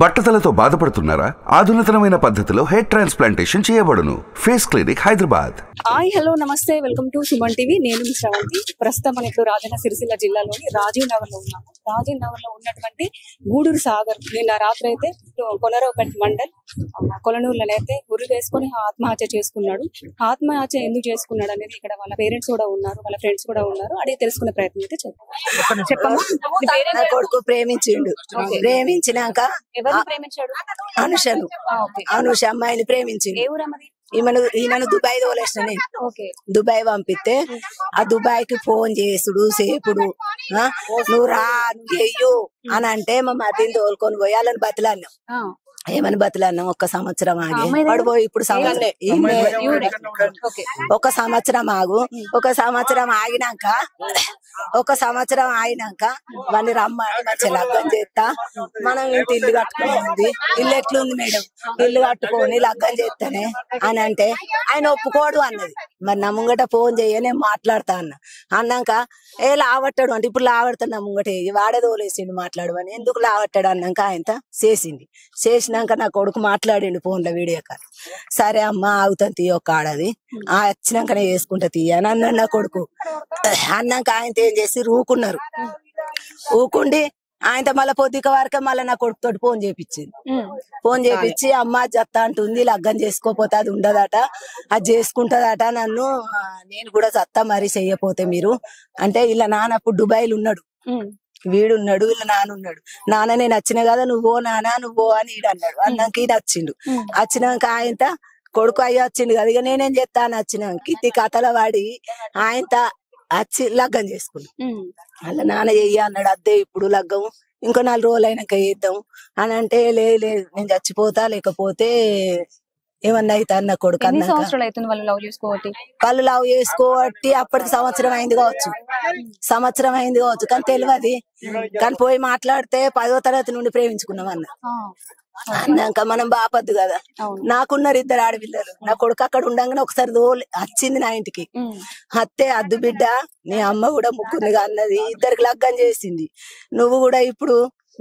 బట్టతలతో బాధపడుతున్నారా? ఆధునితనమైన పద్ధతిలో hair transplantation చేయబడును. Face clinic Hyderabad. Hi hello నమస్తే, వెల్కమ్ టు సుమన్ టీవీ. నేను మీ శ్రవంతి. ప్రస్తుతం మనం ఇప్పుడు రాజన్న సిరిసిల్ల జిల్లాలోని రాజీవ్ నగర్ లో ఉన్నాము. రాజీవ్ నగర్ లో ఉన్నటువంటి గూడూరు సాగర్ నిన్న రాత్రి అయితే కొనరావుపేట మండల్ కొలనూరులోనైతే గురి వేసుకుని ఆత్మహత్య చేసుకున్నాడు. ఆత్మహత్య ఎందుకు చేసుకున్నాడు అనేది ఇక్కడ వాళ్ళ పేరెంట్స్ కూడా ఉన్నారు, వాళ్ళ ఫ్రెండ్స్ కూడా ఉన్నారు. అడిగి తెలుసుకునే ప్రయత్నం అయితే చెప్పమ్మా. కొడుకు ప్రేమించిండు. ప్రేమించినాక ఎవరిని ప్రేమించాడు? అనుషను. అనుష అమ్మాయిని ప్రేమించిండు. ఏ ఊరమ్మది? ఈయనను దుబాయ్ తోలేసిన నేను. దుబాయ్ పంపిస్తే ఆ దుబాయ్ కి ఫోన్ చేసుడు సేపుడు, నువ్వు రా నువ్వు చెయ్యు అని అంటే మా మధ్యని తోలుకొని పోయి వాళ్ళని బతిలాన్నాం. ఏమని బతులన్నాం? 1 సంవత్సరం ఆగి పడిపోయి ఇప్పుడు ఒక సంవత్సరం ఆగు. 1 సంవత్సరం ఆగినాక వాడిని రమ్మని మంచి లగ్గం చేస్తా, మనం ఇంటి ఇల్లు కట్టుకుని ఇల్లు ఎట్లుంది మేడం, ఇల్లు కట్టుకొని లగ్గం చేస్తానే అని అంటే ఆయన ఒప్పుకోడు అన్నది. మరి నా ముంగట ఫోన్ చెయ్యి, నేను మాట్లాడతా అన్నాక ఏ లావట్టాడు అంటే ఇప్పుడు లావడతాడు నా ముంగట వాడే తోలేసిండు మాట్లాడు అని. ఎందుకు లావట్టాడు అన్నాక ఆయన చేసినాక నా కొడుకు మాట్లాడిండు ఫోన్ లో వీడియో కాల్. సరే అమ్మ ఆగుతాను తీయ ఒక ఆడది వచ్చినాకనే చేసుకుంటా తీయ అని అన్నాడు నా కొడుకు. అన్నాక ఆయన ఏం చేసి ఊకున్నారు. ఊకుండి ఆయనతో మళ్ళీ పొద్దుక వరకే మళ్ళీ నా కొడుకుతోటి ఫోన్ చేపించింది. ఫోన్ చేపించి అమ్మ జత్త అంటుంది, లగ్గం చేసుకోపోతే అది ఉండదట, అది చేసుకుంటదట, నేను కూడా జత్తా మరి చెయ్యపోతే మీరు అంటే. ఇలా నాన్న అప్పుడు దుబాయ్లో ఉన్నాడు, వీడున్నాడు, వీళ్ళ నాన్నున్నాడు. నాన్న నేను వచ్చిన కదా నువ్వో నాన్న నువ్వో అని ఈడు అన్నాడు. అన్నాక ఈయన వచ్చిండు. వచ్చినాక ఆయనతో కొడుకు అయ్యి వచ్చిండు కదా, ఇక నేనేం చెప్తాను వచ్చినాక ఇది కథల వాడి ఆయనతో వచ్చి లగ్గం చేసుకున్నాం. అలా నాన్న చెయ్యి అన్నాడు. అద్దే ఇప్పుడు లగ్గం ఇంకో 4 రోజులు అయినాక చేద్దాం అని అంటే లేదు నేను చచ్చిపోతా లేకపోతే ఏమన్నా అయితే అన్న కొడుకు. వాళ్ళు లవ్ చేసుకోబట్టి అప్పటికి సంవత్సరం అయింది కావచ్చు కానీ తెలియదు. కానీ పోయి మాట్లాడితే 10వ తరగతి నుండి ప్రేమించుకున్నాం అన్నాక మనం బాపద్దు కదా. నాకున్నారు 2 ఆడపిల్లలు. నా కొడుకు అక్కడ ఉండంగానే ఒకసారి వచ్చింది నా ఇంటికి. అత్తే అద్దు బిడ్డ నీ అమ్మ కూడా ముగ్గురుగా అన్నది, 2కి లగ్గం చేసింది, నువ్వు కూడా ఇప్పుడు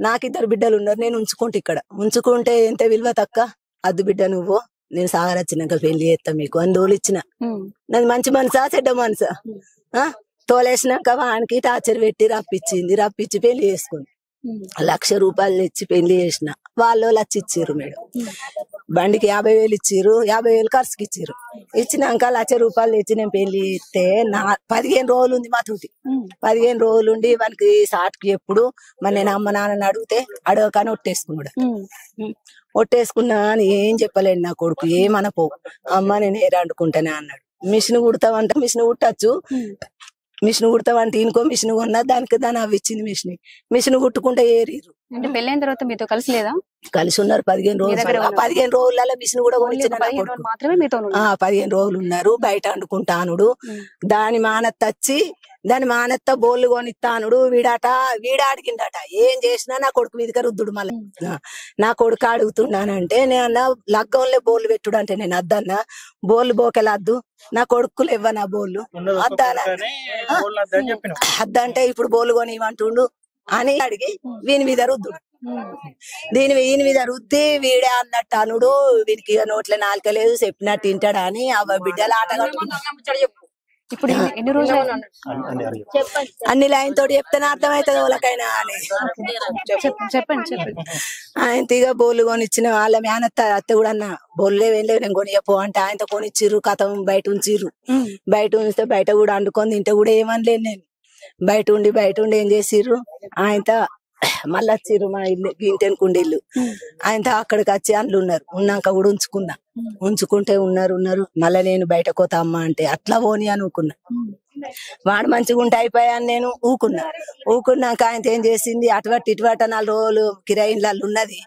నాకు 2 బిడ్డలు ఉన్నారు, నేను ఉంచుకుంటే ఎంత విలువ తక్క, అద్దు బిడ్డ నువ్వు నేను సాగర్ వచ్చినాక పెళ్లి చేస్తా మీకు అని తోలిచ్చిన. నాది మంచి మనసా చెడ్డ మనసా? తోలేసినాక వానికి టార్చర్ పెట్టి రప్పించి పెళ్లి చేసుకుంది. 1,00,000 రూపాయలు తెచ్చి పెళ్లి చేసిన. వాళ్ళు 1,00,000 ఇచ్చిర్రు మేడం. బండికి 50,000 ఇచ్చిర్రు, 50,000 ఖర్చుకి ఇచ్చిర్రు. ఇచ్చినాక 1,00,000 రూపాయలు తెచ్చి నేను పెళ్లి చేస్తే 15 రోజులు ఉంది మా తోటి. 15 రోజులు ఉండి వానికి సాటుకి ఎప్పుడు మరి నేను అమ్మ నాన్నని అడగకని ఒట్టేసుకున్నా అని ఏం చెప్పలేడు నా కొడుకు. ఏమనపో అమ్మ నేను హెయిర్ అంటుకుంటానే అన్నాడు. మిషన్ కుడతావంటే మిషన్ కుట్టచ్చు, మిషన్ కుడతావంటే ఇంకో మిషన్ కొన్నా దాని అవి ఇచ్చింది మిషన్ కుట్టుకుంటే ఏరీరు. పెళ్ళైన తర్వాత మీతో కలిసి లేదా? కలిసి ఉన్నారు 15 రోజులు. 15 రోజులలో మిషన్ కూడా కొనిచ్చిన 15 రోజులు ఉన్నారు. బయట అండుకుంటానుడు. దాని మానత్త బోళ్ళు కొనిస్తానుడు. వీడాడిగిండట. ఏం చేసినా నా కొడుకు మీదకి రుద్దుడు. మళ్ళీ నా కొడుకు అడుగుతున్నానంటే నేను లగ్గంలో బోళ్ళు పెట్టుడు అంటే నేను అద్దన్నా. బోళ్ళు బోకెలద్దు, నా కొడుకులు ఇవ్వనా బోళ్ళు అద్దంటే ఇప్పుడు బోళ్ళు కొని ఇవ్వంటుండు అని అడిగి వీని మీద రుద్దుడు. వీని మీద రుద్ది వీడే అన్నట్టు అనుడు. వీనికి నోట్ల నాలుక లేదు, చెప్పినట్టు తింటాడా అని ఆ బిడ్డలు ఆట కట్టుకుంటాడు. ఇప్పుడు ఎన్ని రోజులు అన్ని లైన్ తోటి చెప్తేనే అర్థమవుతుంది వాళ్ళకైనా అని చెప్పండి. ఆయన తీగ బోళ్ళు కొనిచ్చిన వాళ్ళ అత్త కూడా అన్న బోళ్ళే వెళ్ళలేవు నేను కొనియపో అంటే ఆయనతో కొనిచ్చిర్రు. కథం బయట ఉంచిర్రు. బయట ఉంచితే బయట కూడా వండుకొని తింటే కూడా ఏమనలేదు నేను. బయట ఉండి ఏం చేసిర్రు ఆయనతో మళ్ళీ వచ్చిర్రు మా ఇల్లు ఇంటెనుకుండి ఇల్లు. ఆయనతో అక్కడికి వచ్చి అందులో ఉన్నాక కూడా ఉంచుకుంటే ఉన్నారు. మళ్ళీ నేను బయట కోత అమ్మ అంటే అట్లా పోని అనుకున్నా. వాడు మంచిగా ఉంటే అయిపోయాను నేను ఊకున్నాక ఆయన ఏం చేసింది అటువట్ 4 రోజులు కిరాయి ఇళ్ళల్లో ఉన్నది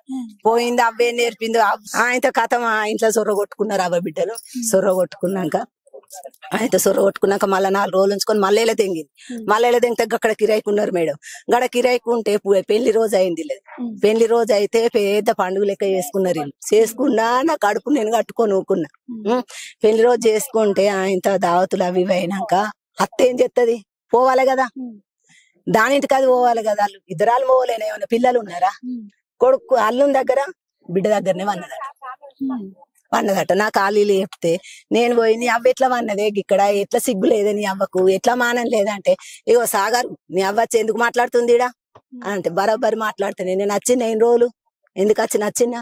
పోయింది. అవ్వే నేర్పింది ఆయనతో కథం ఇంట్లో సొర్ర కొట్టుకున్నారు. బిడ్డలు సొర్ర కొట్టుకున్నాక మళ్ళీ 4 రోజులు ఉంచుకొని మళ్ళీ తెంగితే అక్కడ కిరాయికున్నారు మేడం. గడ కిరాయికుంటే పెళ్లి రోజు అయింది. పెళ్లి రోజు అయితే పెద్ద పండుగ లెక్క చేసుకున్నా నా కడుపు నేను కట్టుకొని ఊకున్నా. పెళ్లి రోజు చేసుకుంటే ఆయనతో దావతులు అవి అయినాక అత్త ఏం చేస్తుంది? పోవాలి కదా, దానింటికి అది పోవాలి కదా. వాళ్ళు 2 పోలేనా? ఏమన్నా పిల్లలు ఉన్నారా? కొడుకు అల్లుని దగ్గర బిడ్డ దగ్గరనే వన్నదట నా ఖాళీలు చెప్తే నేను పోయి నీ అవ్వ ఎట్లా వన్నదే ఇక్కడ ఎట్లా సిగ్గు లేదే నీ అవ్వకు ఎట్లా మానం లేదంటే ఇగో సాగర్ నీ అవ్వ వచ్చి ఎందుకు మాట్లాడుతుంది ఈడ అంటే బరాబరి మాట్లాడుతాను నేను వచ్చిన 9 రోజులు ఎందుకు వచ్చి నచ్చిన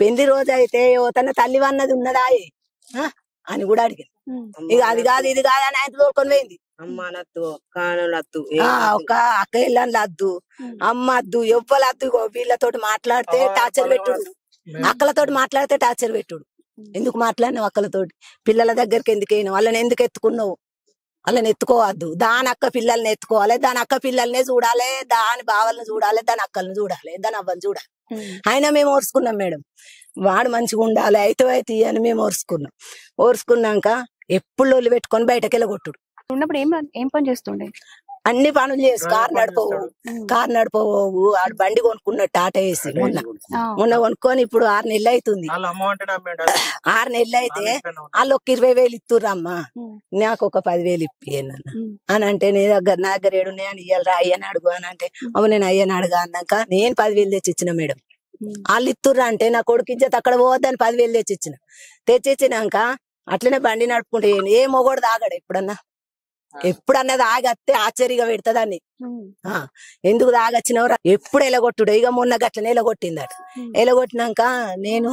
పెళ్లి రోజు అయితే తన తల్లి వన్నది ఉన్నదా అని కూడా అడిగింది. ఇక అది కాదు ఇది కాదు అని ఆయన తోడుకొని పోయింది. ఒక అక్క ఇళ్ళని లద్దు అమ్మ అద్దు ఎవ్వలద్దు వీళ్ళతోటి మాట్లాడితే టార్చర్ పెట్టుడు అక్కలతోటి మాట్లాడితే టార్చర్ పెట్టుడు ఎందుకు మాట్లాడినావు అక్కలతోటి పిల్లల దగ్గరికి ఎందుకైనా వాళ్ళని ఎందుకు ఎత్తుకున్నావు వాళ్ళని ఎత్తుకోవద్దు దాని అక్క పిల్లల్ని ఎత్తుకోవాలి దాని అక్క పిల్లల్నే చూడాలి దాని బావల్ని చూడాలి దాని అక్కల్ని చూడాలి దాని అవ్వని చూడాలి. అయినా మేము ఓర్చుకున్నాం మేడం వాడు మంచిగా ఉండాలి అయితే అని మేము ఓర్చుకున్నాక ఎప్పుడు లొల్లి పెట్టుకొని బయటకు వెళ్ళగొట్టుడు ఉన్నప్పుడు ఏం పని చేస్తుండే అన్ని పనులు చేసి కారు నడిపోవు ఆడు బండి కొనుక్కున్నాడు టాటా వేసి మొన్న కొనుక్కొని ఇప్పుడు 6 నెలలు అవుతుంది 6 నెలలు అయితే వాళ్ళు ఒక 20,000 ఇస్తుర్రమ్మా నాకు ఒక 10,000 ఇప్పియనన్న అని అంటే నా దగ్గర ఏడున్నాయి అని ఇయ్యాలరా అయ్యని అడుగు అని అంటే అమ్మ నేను అయ్యని అడగా అన్నాక నేను 10,000 తెచ్చి ఇచ్చిన మేడం వాళ్ళు ఇస్తుర్రా అంటే నా కొడుకు ఇచ్చేది అక్కడ పోవద్దని 10,000 తెచ్చిచ్చినాక అట్లనే బండి నడుపుకుంటే ఏ మొగోడు తాగాడు ఎప్పుడన్నా తాగత్తే ఆశ్చర్యగా పెడతదాన్ని ఎందుకు తాగచ్చినవరా ఎప్పుడు ఎలగొట్టుడు ఇక మొన్న గట్లనే ఎలగొట్టిందట ఎలగొట్టినాక నేను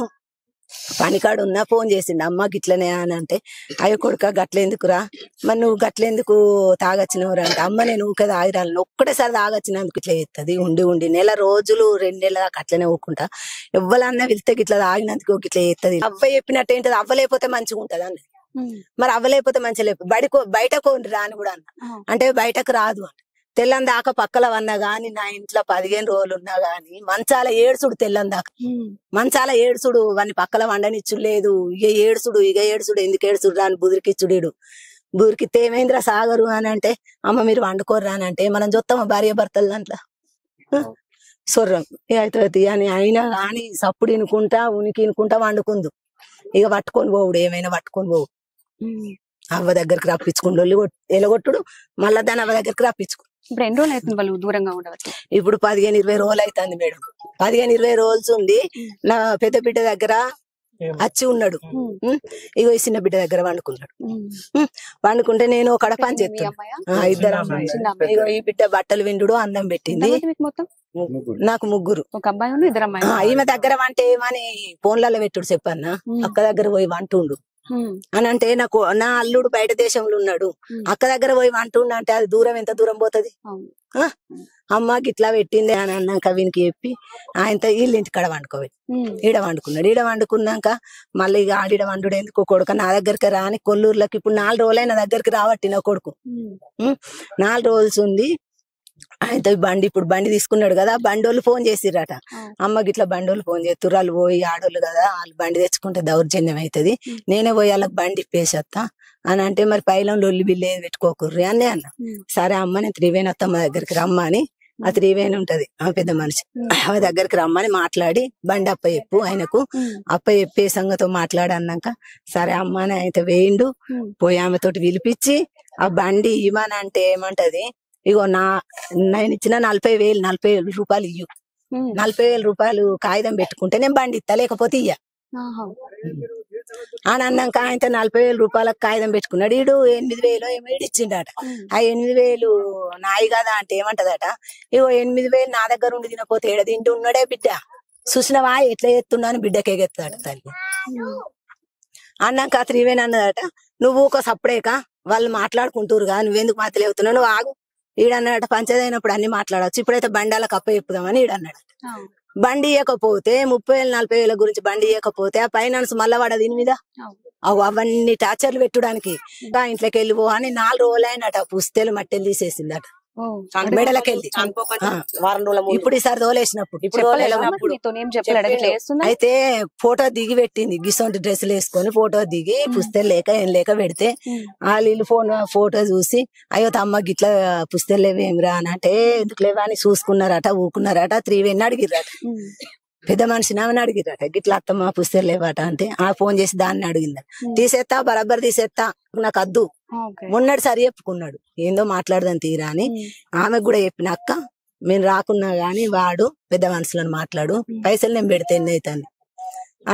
పనికాడు ఉన్నా ఫోన్ చేసిండు అమ్మ గిట్లనే అని అంటే అయ్యో కొడుక గట్లెందుకురా మరి నువ్వు గట్లెందుకు తాగచ్చినవరా అంటే అమ్మ నేను ఊకే తాగిరాలను ఒక్కటేసారి తాగచ్చినందుకు ఇట్లా చేస్తుంది ఉండి 2 రోజులు 2 నెలల దాకా అట్లనే ఊకుంటా ఎవ్వలన్నా వెళ్తే గిట్లా తాగినందుకు గిట్లా చేస్తుంది అవ్వ చెప్పినట్టు ఏంటది అవ్వలేకపోతే మంచిగా ఉంటది అన్నది మరి అవ్వలేకపోతే మంచిగా లేకపోతే బయటకు రాని కూడా అన్న అంటే బయటకు రాదు అంటే తెల్లని దాకా పక్కల వన్నా గాని నా ఇంట్లో 15 రోజులు ఉన్నా గాని మంచాల ఏడుసుడు తెల్లని దాకా మంచాల ఏడుసుడు వాని పక్కల వండనిచ్చు లేదు ఇక ఏడుసుడు ఎందుకు ఏడుసుడు రాని బుదిరికితే ఏమైందిరా సాగరు అని అంటే అమ్మ మీరు వండుకోర్రా అని అంటే మనం చూస్తామా భార్య భర్తలు దాంట్లో సొర్రం అవుతుంది అని అయినా కానీ సప్పుడు ఇనుకుంటా వండుకుందు ఇక పట్టుకొని పోవుడు ఏమైనా పట్టుకొని పోవు అవ్వ దగ్గరికి రప్పించుకుంటూ ఎలగొట్టుడు మళ్ళా దాని అవ్వ దగ్గరికి రప్పించుకో ఇప్పుడు ఎన్ని రోజులు అవుతుంది వాళ్ళు దూరంగా ఉండవచ్చు ఇప్పుడు 15-20 రోజులు అవుతుంది మేడం 15-20 రోజులు ఉంది నా పెద్ద బిడ్డ దగ్గర వచ్చి ఉన్నాడు ఇగో ఈ చిన్న బిడ్డ దగ్గర వండుకుంటే నేను ఒక పని చేస్తాను 2 అమ్మాయి ఇగో ఈ బిడ్డ బట్టలు విండు అన్నం పెట్టింది నాకు 3 ఒక అబ్బాయి 2 అమ్మాయి ఈమె దగ్గర వంట ఏమని ఫోన్లలో పెట్టుడు చెప్పన్నా అక్క దగ్గర పోయి వంటుండు అని అంటే నాకు నా అల్లుడు బయట దేశంలో ఉన్నాడు అక్క దగ్గర పోయి వంటుండు అంటే అది దూరం ఎంత దూరం పోతుంది అమ్మ గిట్లా పెట్టింది అని అన్నాక వీనికి చెప్పి ఆయనతో వీళ్ళ ఇంటికాడ వండుకోబెట్టి ఈడ వండుకున్నాక మళ్ళీ ఇక ఆడిడ వండుడు ఎందుకు కొడుకు నా దగ్గరికి రాని కొల్లూరులోకి ఇప్పుడు 4 రోజులైన నా దగ్గరికి రావట్టి నా కొడుకు 4 రోజులు ఉంది ఆయనతో ఇప్పుడు బండి తీసుకున్నాడు కదా బండి వాళ్ళు ఫోన్ చేసిరట అమ్మకి ఇట్లా బండి వాళ్ళు ఫోన్ చేస్తుర్రు వాళ్ళు పోయి ఆడోళ్ళు కదా వాళ్ళు బండి తెచ్చుకుంటే దౌర్జన్యం అవుతుంది నేనే పోయి వాళ్ళకి బండి ఇప్పేసేస్తా అని అంటే మరి పైలం లొల్లి బిల్లు ఏది పెట్టుకోకుర్రి అని అన్న సరే అమ్మ నేను త్రివేణి అత్తమ్మ దగ్గరికి రమ్మని ఆ త్రివేణి ఉంటది ఆ పెద్ద మనిషి ఆమె దగ్గరికి రమ్మని మాట్లాడి బండి అప్పచెప్పు ఆయనకు అప్పచెప్పే సంగతో మాట్లాడి అన్నాక సరే అమ్మని అయితే వేయిండు పోయి ఆమెతోటి పిలిపించి ఆ బండి ఇవ్వని అంటే ఏమంటది ఇగో నేను ఇచ్చిన 40,000 రూపాయలు ఇయ్యు 40,000 రూపాయలు కాగితం పెట్టుకుంటే నేను బండి ఇస్తా లేకపోతే ఇయ్య అని అన్నాక ఆయన 40,000 రూపాయలకు కాగితం పెట్టుకున్నాడు ఈడు 8,000 ఏమో ఇచ్చిండట ఆ 8,000 నాయి కదా అంటే ఏమంటదట ఇగో 8,000 నా దగ్గర ఉండి తినపోతే ఏడ తింటూ ఉన్నాడే బిడ్డ చూసినవా ఎట్లా ఎత్తున్నా అని బిడ్డకేగెత్తాడు తల్లి అన్నాక త్రివేణి అన్నదట నువ్వు ఒక సప్పుడేక వాళ్ళు మాట్లాడుకుంటారుగా నువ్వెందుకు మాట్లాడుతున్నావు నువ్వు ఆగు ఈడన్నాడట పంచది అయినప్పుడు అన్ని మాట్లాడవచ్చు ఇప్పుడైతే బండాలకు అప్ప చెప్పుదామని ఈడన్నాడట బండి ఇవ్వకపోతే 30,000-40,000 గురించి బండి ఇవ్వకపోతే ఆ ఫైనాన్స్ మళ్ళా వాడు దీని మీద అవన్నీ టార్చర్లు పెట్టడానికి ఇంట్లోకి వెళ్ళిపో అని 4 రోజులు అయినట పుస్తలు మట్టెలు తీసేసిందట మెడలకెళ్ళి ఇప్పుడు ఈసారి తోలేసినప్పుడు అయితే ఫోటో దిగి పెట్టింది గిసొంటి డ్రెస్సులు వేసుకొని ఫోటో దిగి పుస్తలు లేక ఏం లేక పెడితే వాళ్ళు ఫోటో చూసి అయ్యో తమ్మ గిట్లా పుస్తలు లేవేమిరా అని అంటే ఎందుకు లేవా అని చూసుకున్నారట ఊకున్నారట త్రివేణి అడిగిరట పెద్ద మనిషిని ఆమెను అడిగిరట గిట్లా అత్తమ్మ పుస్తలు లేవాట అంటే ఆ ఫోన్ చేసి దాన్ని అడిగిందట తీసేస్తా బరాబర్ తీసేస్తా నాకు అద్దు మొన్నటి సరి చెప్పుకున్నాడు ఏందో మాట్లాడదని తీరా అని ఆమెకు కూడా చెప్పిన అక్క మేము రాకున్నా గాని వాడు పెద్ద మనుషులను మాట్లాడు, పైసలు నేను పెడితే ఎన్ని అవుతాను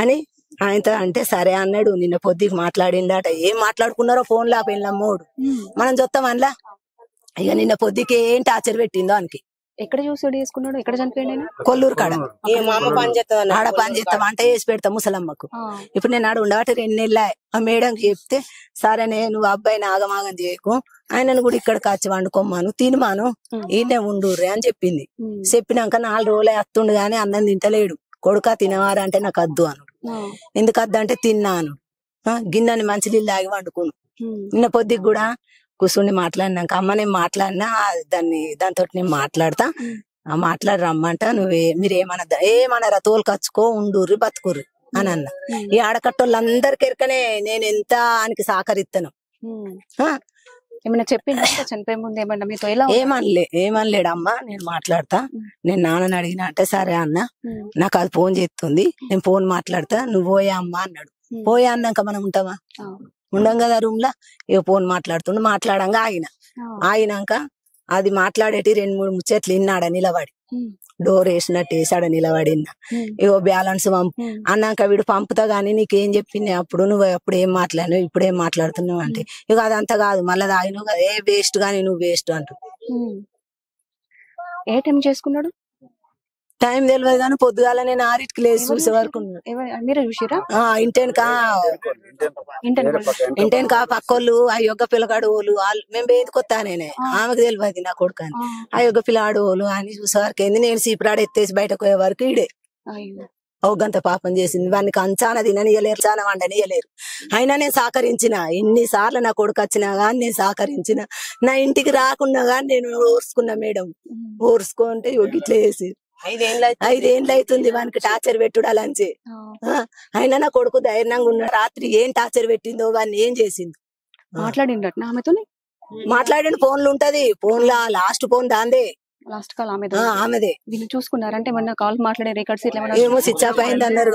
అని ఆయనతో అంటే సరే అన్నాడు. నిన్న పొద్దుకి మాట్లాడిండట. ఏం మాట్లాడుకున్నారో ఫోన్ లా పెళ్ళమ్మోడు మనం చూస్తాం అందులో. ఇక నిన్న పొద్దుకి ఏం టార్చర్ పెట్టిందో ఆయనకి. ఎక్కడ చూసాడు చేసుకున్నాడు? ఎక్కడ చనిపోయాడు? కొల్లూరు కాడ ఆడ పని చేస్తా వంట చేసి పెడతా ముసలమ్మకు. ఇప్పుడు నేను ఆడ ఉండబట్టి 2 నెలలు. ఆ మేడంకి చెప్తే సరే నువ్వు అబ్బాయిని ఆగమాగం చేయకు, ఆయనను కూడా ఇక్కడికి వచ్చి వండుకోమాను, తినమాను, ఈయనే ఉండుర్రే అని చెప్పింది. చెప్పినాక 4 రోజులే అత్తుండు గాని అన్నం తింటలేడు. కొడుక తినవారా అంటే నాకు వద్దు అను. ఎందుకు వద్దు అంటే తిన్నాను, గిన్నెని మంచి నీళ్ళు తాగి వండుకును. నిన్న పొద్దుకి కూడా కూర్చుని మాట్లాడినాక అమ్మ నేను మాట్లాడినా దాంతో నేను మాట్లాడతా, మాట్లాడి రమ్మంట, మీరేమనరా తోలుకచ్చుకో ఉండుర్రి బతుకుర్రి అని అన్న. ఈ ఆడకట్టోళ్ళందరికి ఎరకనే నేను ఎంత ఆయనకి సహకరిస్తాను. ఏమన్నా చెప్పిందా చనిపోయే ముందు? ఏమన్నా మీతో ఎలా? ఏమనలేడు అమ్మ, నేను మాట్లాడతా, నేను నాన్నని అడిగిన అంటే సరే అన్న, నాకు అది ఫోన్ చేస్తుంది, నేను ఫోన్ మాట్లాడతా, నువ్వు పోయా అమ్మ అన్నాడు. పోయా అన్నాక మనం ఉంటామా? ఉండం కదా రూమ్ లా. ఇక ఫోన్ మాట్లాడుతుండు. మాట్లాడంగా ఆగినాక అది మాట్లాడేటి 2-3 ముచ్చట్లు విన్నాడ నిలబడి, డోర్ వేసినట్టు వేసాడ నిలబడి. ఇగో బ్యాలెన్స్ పంపు అన్నాక వీడు పంపుతా గానీ నీకేం చెప్పింది అప్పుడు, నువ్వు అప్పుడు ఏం మాట్లాడినావు, ఇప్పుడు ఏం మాట్లాడుతున్నావు అంటే ఇక అదంతా కాదు మళ్ళీ తాగినావు కదా, ఏ వేస్ట్ గానీ నువ్వు వేస్ట్ అంటూ. ఏ టైం చేసుకున్నాడు? టైం తెలియదు కానీ పొద్దుగాల నేను 6కి లేచి చూసే వరకు. మీరే చూసిరా? ఇంటెనక పక్కోళ్ళు ఆ యొగ్గ పిల్లగాడు వాళ్ళు మేము బేదికొత్తా నేనే, ఆమెకు తెలియదు నా కొడుకు అని. ఆ యొగ్గ పిల్లగాడు వాళ్ళు అని చూసే వరకు ఏంది, నేను సీపురాడు ఎత్తేసి బయటకు పోయే వరకు ఈడే ఒగ్గంత పాపం చేసింది. వానికి అంచాన తిననియలేరు, చాన వండనియలేరు. అయినా నేను సహకరించిన. ఎన్నిసార్లు నా కొడుకు వచ్చినా గాని నేను సహకరించిన. నా ఇంటికి రాకున్నా గాని నేను ఓర్చుకున్నా. మేడం ఓర్చుకుంటే ఇట్లా చేసి 5 ఏళ్ళు అవుతుంది వానికి టార్చర్ పెట్టుడు అలాంటి. అయినా నా కొడుకు ధైర్యంగా ఉన్నాడు. రాత్రి ఏం టార్చర్ పెట్టిందో వాడిని ఏం చేసింది మాట్లాడిండ ఆమెతో. మాట్లాడిన ఫోన్లు ఉంటది, ఫోన్లా లాస్ట్ ఫోన్ దాందే, లాస్ట్ కాల్ ఆమెదే. వీళ్ళు చూసుకున్నారంటే ఏమన్నా కాల్ మాట్లాడే రికార్డ్స్ ఏమో స్విచ్ ఆఫ్ అయింది అన్నారు.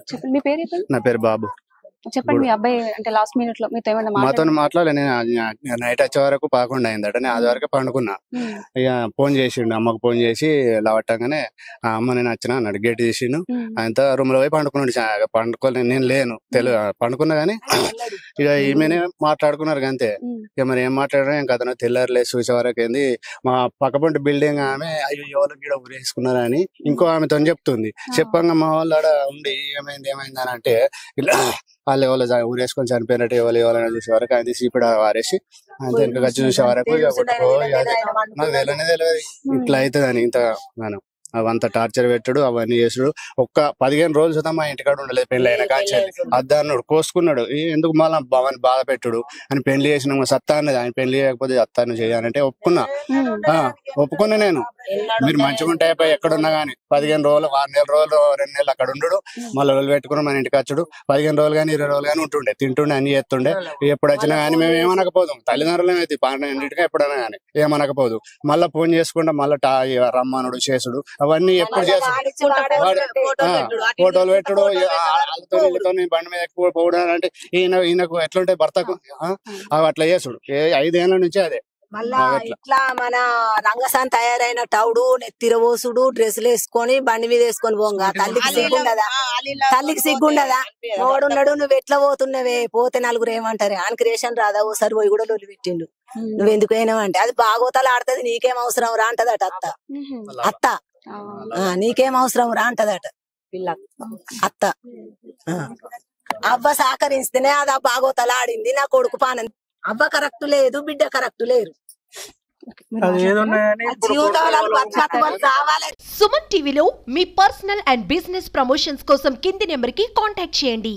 చెప్పండి మీ పేరు? నా పేరు బాబు. చెప్పండి మీ అబ్బాయి అంటే లాస్ట్ మినిట్ లో మీతో ఏమన్నా మాతో మాట్లాడలే. నేను నైట్ వచ్చే వరకు 11 అయిందట. నేను అది వరకు పండుకున్నా. ఇక ఫోన్ చేసిండు, అమ్మకు ఫోన్ చేసి లావట్టంగానే అమ్మ నేను వచ్చిన అన్నాడు. గేట్ తీసిండు. ఆయనతో రూమ్ లో పోయి పండుకున్నాడు. పండుకోలే, నేను లేను పండుకున్నా గానీ ఇక ఈమెనే మాట్లాడుకున్నారు అంతే. ఇక మరి ఏం మాట్లాడారో ఏం కథనో తెల్లారులే చూసే వరకు ఏంది మా పక్కపంటి బిల్డింగ్ ఆమె అయ్యో ఎవరు గీడ ఊరేసుకున్నారని ఇంకో ఆమెతో చెప్తుంది. చెప్పంగా మా వాళ్ళు ఆడ ఉండి ఏమైంది అని అంటే ఇలా వాళ్ళు ఎవరు ఊరేసుకొని చనిపోయినట్టు ఎవరైనా చూసే వరకు ఆయన సీపీడ వారేసి అంతే వెనక వచ్చి చూసే వరకు నాకు తెలియదు ఇట్లా అవుతుంది అని. ఇంత మనం అవంతా టార్చర్ పెట్టాడు, అవన్నీ చేసుడు. ఒక్క 15 రోజులు సుతం మా ఇంటికాడ ఉండలేదు. పెళ్లి అయినా కాల్చాడు, అద్దన్నాడు, కోసుకున్నాడు. ఎందుకు మళ్ళీ భవన్ బాధ పెట్టుడు అని పెళ్లి చేసిన సత్తా అన్నది. ఆయన పెళ్లి చేయకపోతే అత్తాను చేయాలంటే ఒప్పుకున్నా నేను. మీరు మంచిగా ఉంటే ఎక్కడున్నా గానీ 15 రోజులు 6 నెలల రోజులు 2 నెలలు అక్కడ ఉండు, మళ్ళీ రోజులు పెట్టుకుని మన ఇంటికి వచ్చాడు. 15 రోజులు కానీ 20 రోజులు కానీ ఉంటుండే, తింటుండే, అన్ని చేస్తుండే. ఎప్పుడు వచ్చినా కానీ మేము ఏమనకపోదాం. తల్లిదండ్రులు అయితే 12 ఎప్పుడైనా కానీ ఏమనకపోదు. మళ్ళీ ఫోన్ చేసుకుంటే మళ్ళీ రమ్మనుడు చేసుడు అవన్నీ ఎప్పుడు చేస్తాడు. ఫోటోలు పెట్టుడు, వాళ్ళతో బండి మీద ఎక్కువ పోవడం అంటే ఈయనకు ఎట్లుంటే భర్తకు అట్లా చేసుడు. 5 ఏళ్ల నుంచి అదే. మళ్ళా ఇట్లా మన రంగసాన్ తయారైన టౌడు నెత్తిర పోసుడు, డ్రెస్సులు వేసుకొని బండి మీద వేసుకొని పోగా తల్లికి సిగ్గుండదా? ఓడున్నాడు, నువ్వు ఎట్లా పోతున్నావే, పోతే నలుగురు ఏమంటారు, ఆయనకి రేషన్ రాదా, ఓసారి పోయి కూడా లొల్లి పెట్టిండు. నువ్వెందుకు అయినావంటే అది బాగోతాలు ఆడుతుంది, నీకేం అవసరం రా అంటదట అత్త. నీకేం అవసరం రా అంటదట అత్త. అవ్వ సహకరిస్తేనే అది ఆ బాగోతాలు ఆడింది. నా కొడుకు పానం అవ్వ కరెక్ట్ లేదు, బిడ్డ కరెక్ట్ లేరు. సుమన్ టీవీలో మీ పర్సనల్ అండ్ బిజినెస్ ప్రమోషన్స్ కోసం కింది నెంబర్ కి కాంటాక్ట్ చేయండి.